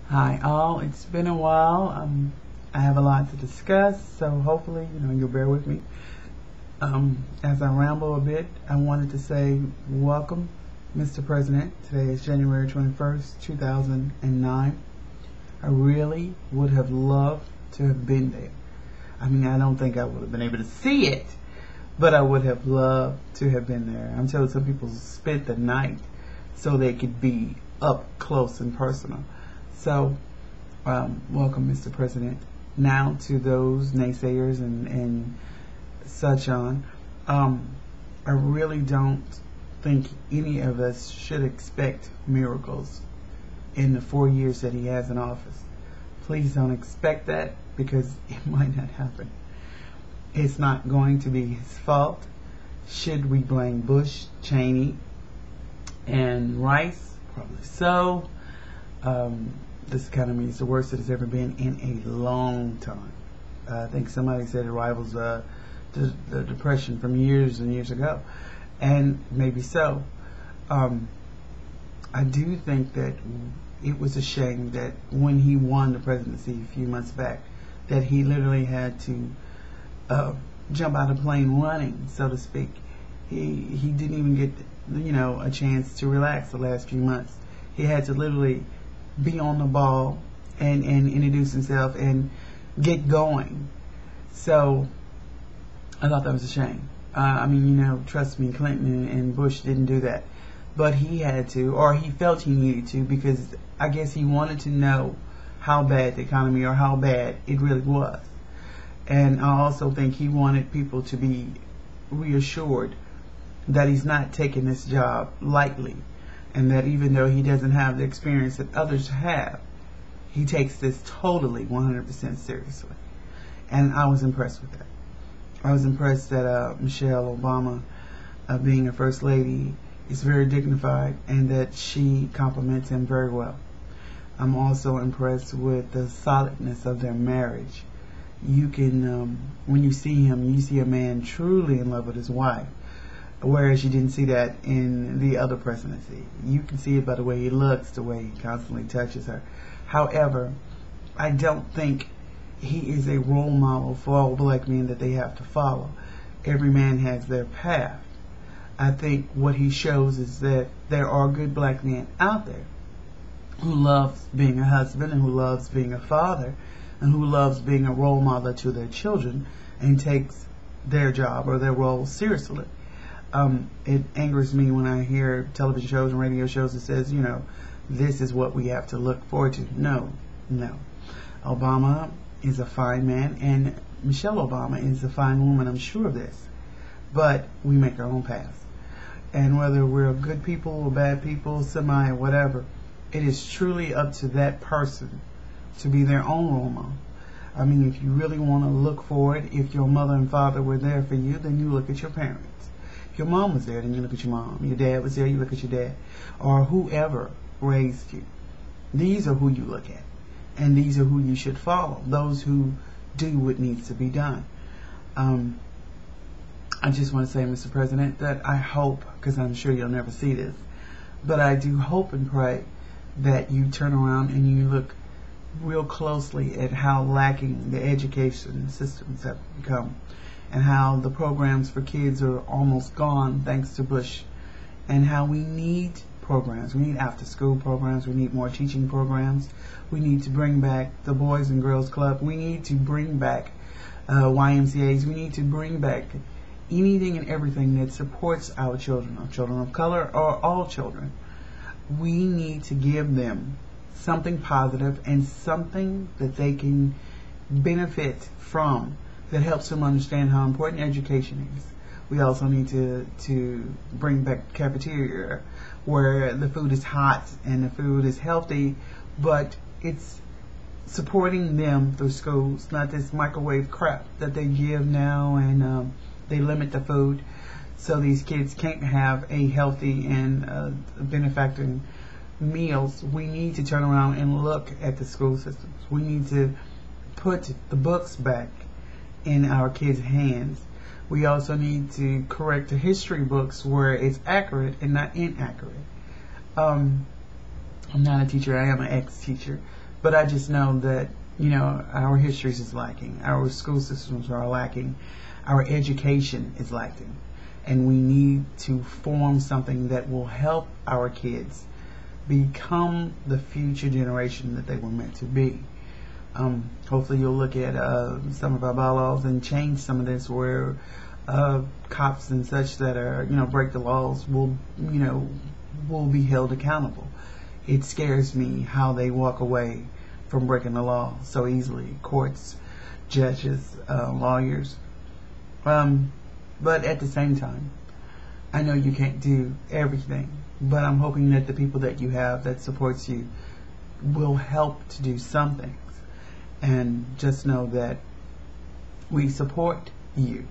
Hi all, it's been a while. I have a lot to discuss, so hopefully, you'll bear with me. As I ramble a bit, I wanted to say welcome, Mr. President. Today is January 21st, 2009. I really would have loved to have been there. I don't think I would have been able to see it, but I would have loved to have been there. I'm told some people spent the night so they could be up close and personal. So, welcome, Mr. President. Now to those naysayers and such on. I really don't think any of us should expect miracles in the 4 years that he has in office. Please don't expect that, because it might not happen. It's not going to be his fault. Should we blame Bush, Cheney, and Rice? Probably so. This economy is the worst it has ever been in a long time. I think somebody said it rivals the Depression from years and years ago, and maybe so. I do think that it was a shame that when he won the presidency a few months back, that he literally had to jump out of the plane running, so to speak. He didn't even get a chance to relax the last few months. He had to literally be on the ball and introduce himself and get going. So I thought that was a shame. Trust me, Clinton and Bush didn't do that, but he had to, or he felt he needed to, because I guess he wanted to know how bad the economy, or how bad it really was. And I also think he wanted people to be reassured that he's not taking this job lightly, and that even though he doesn't have the experience that others have, he takes this totally 100% seriously. And I was impressed with that. I was impressed that Michelle Obama, being a first lady, is very dignified, and that she compliments him very well. I'm also impressed with the solidness of their marriage. You can, when you see him, you see a man truly in love with his wife, whereas you didn't see that in the other presidency. You can see it by the way he looks, the way he constantly touches her. However, I don't think he is a role model for all black men that they have to follow. Every man has their path. I think what he shows is that there are good black men out there who loves being a husband, and who loves being a father, and who loves being a role model to their children, and takes their job or their role seriously. It angers me when I hear television shows and radio shows that says, this is what we have to look forward to. No. Obama is a fine man, and Michelle Obama is a fine woman, I'm sure of this. But we make our own paths. And whether we're good people or bad people, semi or whatever, it is truly up to that person to be their own role model. If you really want to look forward, if your mother and father were there for you, then you look at your parents. If your mom was there, then you look at your mom. Your dad was there, you look at your dad. Or whoever raised you. These are who you look at. And these are who you should follow. Those who do what needs to be done. I just want to say, Mr. President, that I hope, because I'm sure you'll never see this, but I do hope and pray that you turn around and you look real closely at how lacking the education systems have become, and how the programs for kids are almost gone thanks to Bush, and how we need programs. We need after school programs. We need more teaching programs. We need to bring back the Boys and Girls Club. We need to bring back YMCAs. We need to bring back anything and everything that supports our children of color, or all children. We need to give them something positive and something that they can benefit from, that helps them understand how important education is. We also need to bring back cafeteria, where the food is hot and the food is healthy, but it's supporting them through schools, not this microwave crap that they give now, and they limit the food, so these kids can't have a healthy and benefacting meals. We need to turn around and look at the school systems. We need to put the books back in our kids' hands. We also need to correct the history books where it's accurate and not inaccurate. I'm not a teacher, I am an ex-teacher, But I just know that, our histories is lacking. Our school systems are lacking. Our education is lacking. And we need to form something that will help our kids become the future generation that they were meant to be. Hopefully you'll look at some of our bylaws and change some of this, where cops and such that are, break the laws will be held accountable. It scares me how they walk away from breaking the law so easily. Courts, judges, lawyers. But at the same time, I know you can't do everything, but I'm hoping that the people that you have that supports you will help to do some things. And just know that we support you.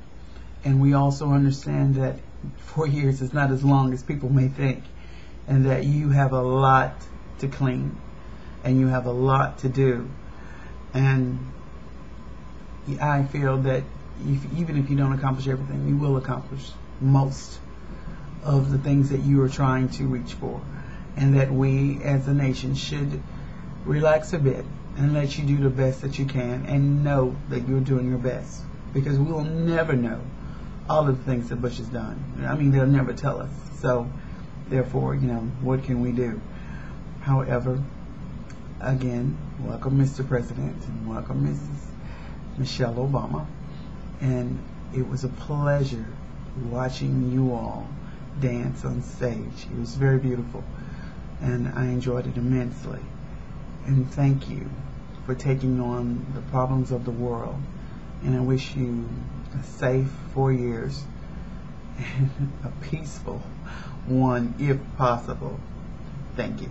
And we also understand that 4 years is not as long as people may think, and that you have a lot to clean and you have a lot to do. And I feel that even if you don't accomplish everything, you will accomplish most of the things that you are trying to reach for, and that we as a nation should relax a bit and let you do the best that you can, and know that you're doing your best, because we will never know all of the things that Bush has done. I mean, they'll never tell us. So therefore, what can we do? However, again, welcome Mr. President, and welcome Mrs. Michelle Obama. And it was a pleasure watching you all dance on stage. It was very beautiful, and I enjoyed it immensely. And thank you for taking on the problems of the world. And I wish you a safe 4 years and a peaceful one if possible. Thank you.